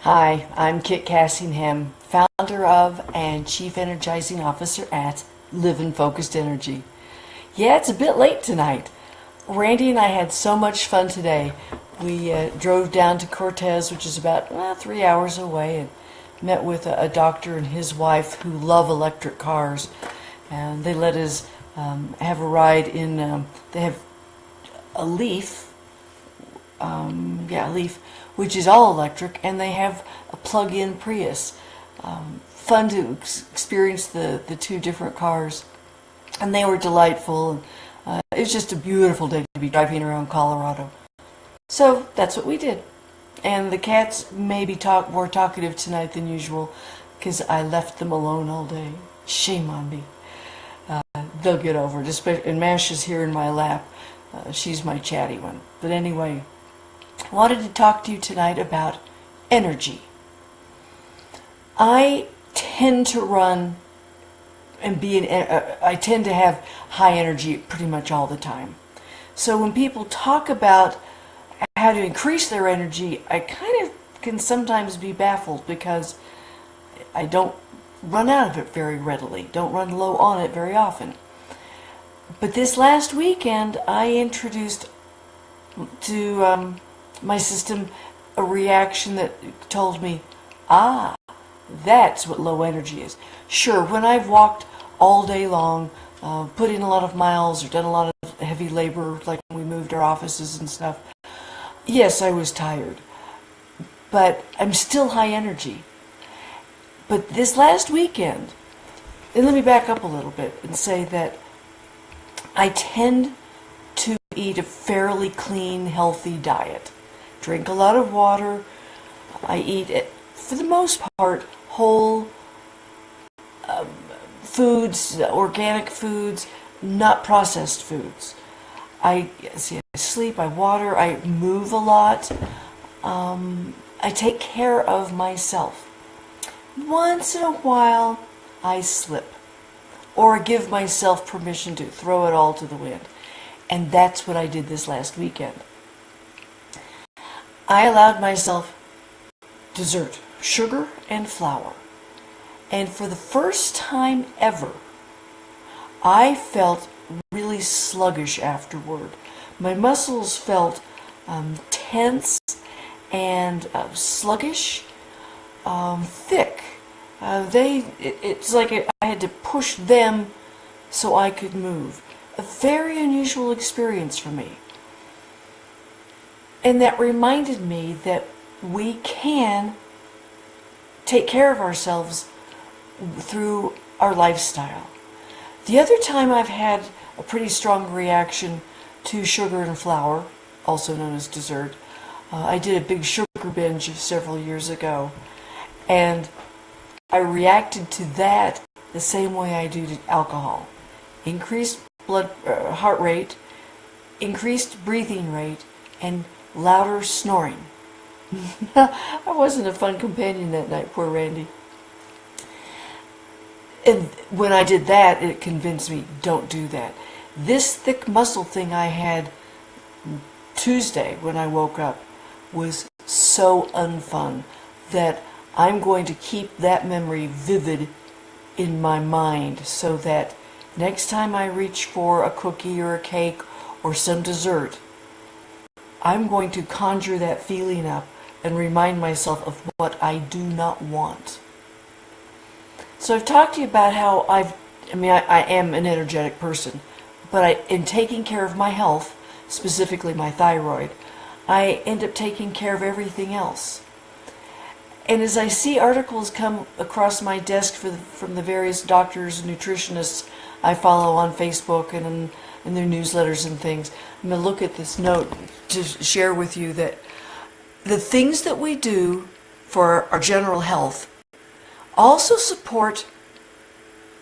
Hi, I'm Kit Cassingham, founder of and Chief Energizing Officer at Live in Focused Energy. Yeah, it's a bit late tonight. Randy and I had so much fun today. We drove down to Cortez, which is about 3 hours away, and met with a doctor and his wife who love electric cars. And they let us have a ride in, they have a Leaf, which is all electric, and they have a plug-in Prius. Fun to experience the two different cars, and they were delightful. It was just a beautiful day to be driving around Colorado. So that's what we did. And the cats may be more talkative tonight than usual because I left them alone all day. Shame on me. They'll get over it. And Mash is here in my lap. She's my chatty one. But anyway, I wanted to talk to you tonight about energy. I tend to run and I tend to have high energy pretty much all the time. So when people talk about how to increase their energy, I kind of can sometimes be baffled because I don't run out of it very readily, don't run low on it very often. But this last weekend, I introduced to my system a reaction that told me, that's what low energy is. Sure, when I've walked all day long, put in a lot of miles or done a lot of heavy labor, like when we moved our offices and stuff, yes, I was tired. But I'm still high energy. But this last weekend, and let me back up a little bit and say that I tend to eat a fairly clean, healthy diet. Drink a lot of water. I eat, for the most part, whole foods, organic foods, not processed foods. I sleep, I water, I move a lot. I take care of myself. Once in a while, I slip. Or give myself permission to throw it all to the wind. And that's what I did this last weekend. I allowed myself dessert, sugar and flour. And for the first time ever, I felt really sluggish afterward. My muscles felt tense and sluggish, thick. It's like I had to push them so I could move. A very unusual experience for me. And that reminded me that we can take care of ourselves through our lifestyle. The other time I've had a pretty strong reaction to sugar and flour, also known as dessert, I did a big sugar binge several years ago, and I reacted to that the same way I do to alcohol. Increased heart rate, increased breathing rate, and louder snoring. I wasn't a fun companion that night, poor Randy. And when I did that, it convinced me, don't do that. This thick muscle thing I had Tuesday when I woke up was so unfun that I'm going to keep that memory vivid in my mind so that next time I reach for a cookie or a cake or some dessert, I'm going to conjure that feeling up and remind myself of what I do not want. So I've talked to you about how I am an energetic person, but in taking care of my health, specifically my thyroid, I end up taking care of everything else. And as I see articles come across my desk from the various doctors and nutritionists I follow on Facebook and in their newsletters and things, I'm going to look at this note to share with you that the things that we do for our general health also support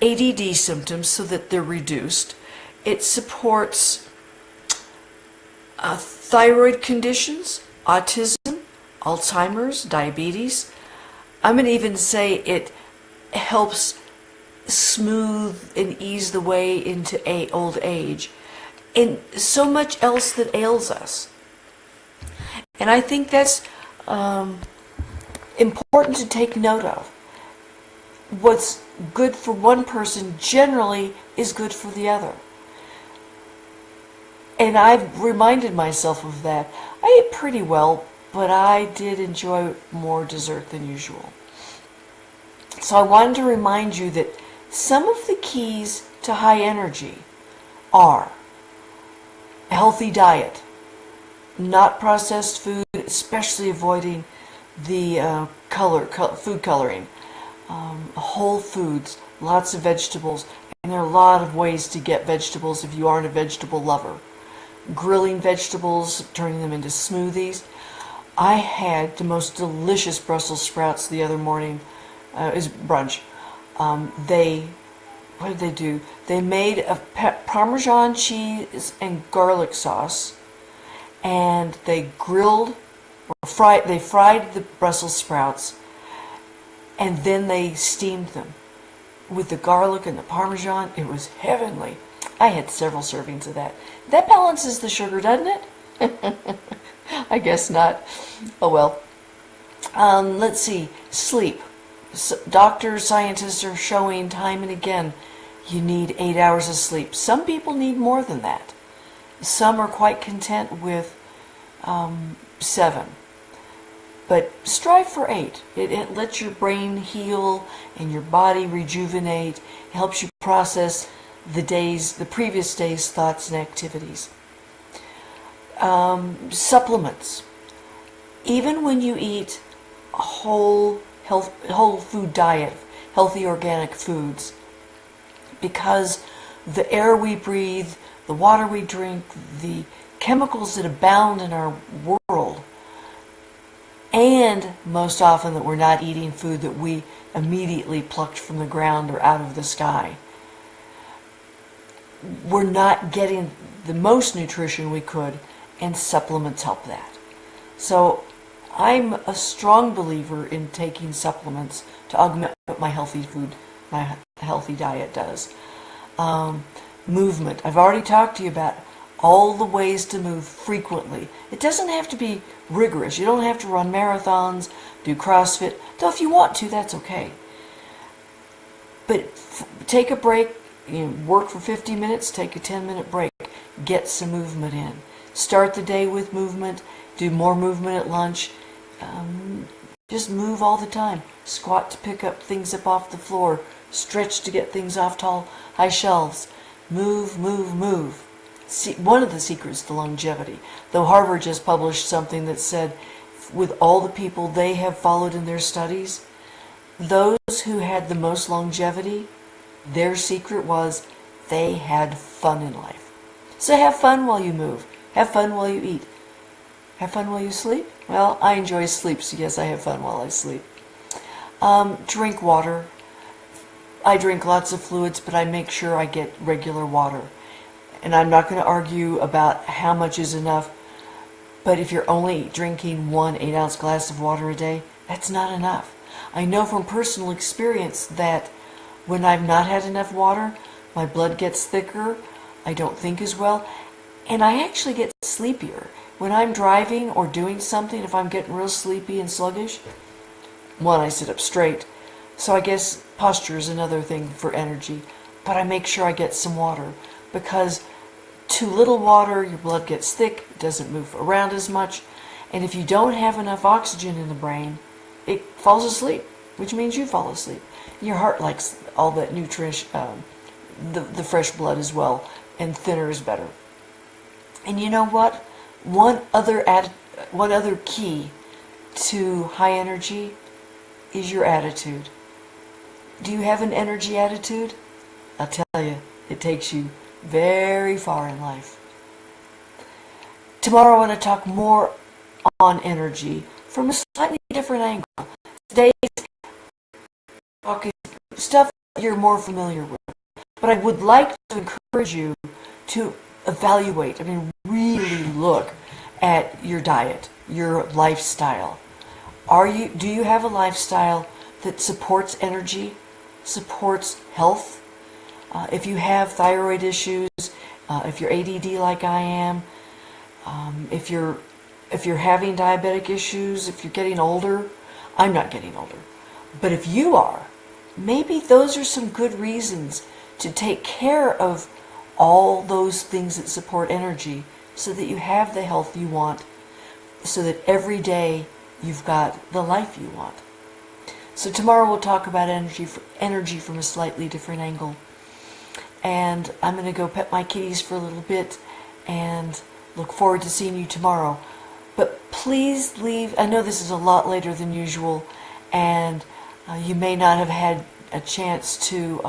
ADD symptoms so that they're reduced. It supports thyroid conditions, autism, Alzheimer's, diabetes. I'm going to even say it helps smooth and ease the way into old age, and so much else that ails us. And I think that's important to take note of. What's good for one person generally is good for the other. And I've reminded myself of that. I ate pretty well, but I did enjoy more dessert than usual. So I wanted to remind you that some of the keys to high energy are a healthy diet, not processed food, especially avoiding the food coloring, whole foods, lots of vegetables, and there are a lot of ways to get vegetables if you aren't a vegetable lover. Grilling vegetables, turning them into smoothies. I had the most delicious Brussels sprouts the other morning. It was brunch. What did they do? They made a Parmesan cheese and garlic sauce, and they fried the Brussels sprouts, and then they steamed them with the garlic and the Parmesan. It was heavenly. I had several servings of that. That balances the sugar, doesn't it? I guess not. Oh well. Let's see. Sleep. Doctors, scientists are showing time and again you need 8 hours of sleep. Some people need more than that. Some are quite content with 7. But strive for 8. It lets your brain heal and your body rejuvenate. It helps you process the previous day's thoughts and activities. Supplements. Even when you eat a whole food diet, healthy organic foods, because the air we breathe, the water we drink, the chemicals that abound in our world, and most often that we're not eating food that we immediately plucked from the ground or out of the sky, we're not getting the most nutrition we could, and supplements help that. So I'm a strong believer in taking supplements to augment what my healthy diet does. Movement. I've already talked to you about all the ways to move frequently. It doesn't have to be rigorous. You don't have to run marathons, do CrossFit. Though if you want to, that's okay. But take a break. Work for 50 minutes, take a 10-minute break. Get some movement in. Start the day with movement. Do more movement at lunch. Just move all the time. Squat to pick up things up off the floor. Stretch to get things off high shelves. Move, move, move. See, one of the secrets to longevity, though Harvard just published something that said with all the people they have followed in their studies, those who had the most longevity, their secret was they had fun in life. So have fun while you move. Have fun while you eat. Have fun while you sleep? Well, I enjoy sleep, so yes, I have fun while I sleep. Drink water. I drink lots of fluids, but I make sure I get regular water. And I'm not going to argue about how much is enough, but if you're only drinking 1 8-ounce glass of water a day, that's not enough. I know from personal experience that when I've not had enough water, my blood gets thicker, I don't think as well, and I actually get sleepier. When I'm driving or doing something, if I'm getting real sleepy and sluggish, one, I sit up straight. So I guess posture is another thing for energy. But I make sure I get some water, because too little water, your blood gets thick, it doesn't move around as much, and if you don't have enough oxygen in the brain, it falls asleep, which means you fall asleep. Your heart likes all that nutrition, the fresh blood as well, and thinner is better. And you know what? One other key to high energy is your attitude. Do you have an energy attitude? I'll tell you, it takes you very far in life. Tomorrow I want to talk more on energy from a slightly different angle. Today's talk is stuff you're more familiar with. But I would like to encourage you to evaluate, really look at your diet, your lifestyle. Do you have a lifestyle that supports energy, supports health? If you have thyroid issues, if you're ADD like I am, if you're having diabetic issues, if you're getting older, I'm not getting older. But if you are, maybe those are some good reasons to take care of all those things that support energy so that you have the health you want, so that every day you've got the life you want. So tomorrow we'll talk about energy from a slightly different angle. And I'm going to go pet my kitties for a little bit and look forward to seeing you tomorrow. But please leave, I know this is a lot later than usual, and you may not have had a chance to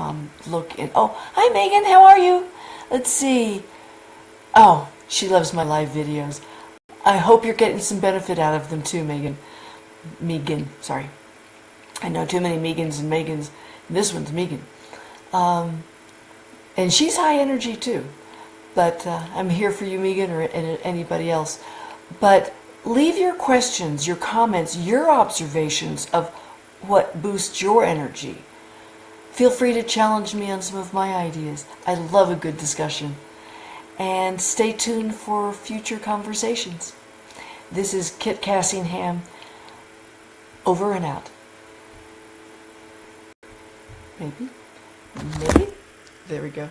look in. Oh, hi Megan, how are you? Let's see. Oh, she loves my live videos. I hope you're getting some benefit out of them too, Megan. Megan, sorry. I know too many Megans and Megans. This one's Megan. And she's high energy too. But I'm here for you, Megan, or anybody else. But leave your questions, your comments, your observations of what boosts your energy. Feel free to challenge me on some of my ideas. I love a good discussion. And stay tuned for future conversations. This is Kit Cassingham, over and out. Maybe. There we go.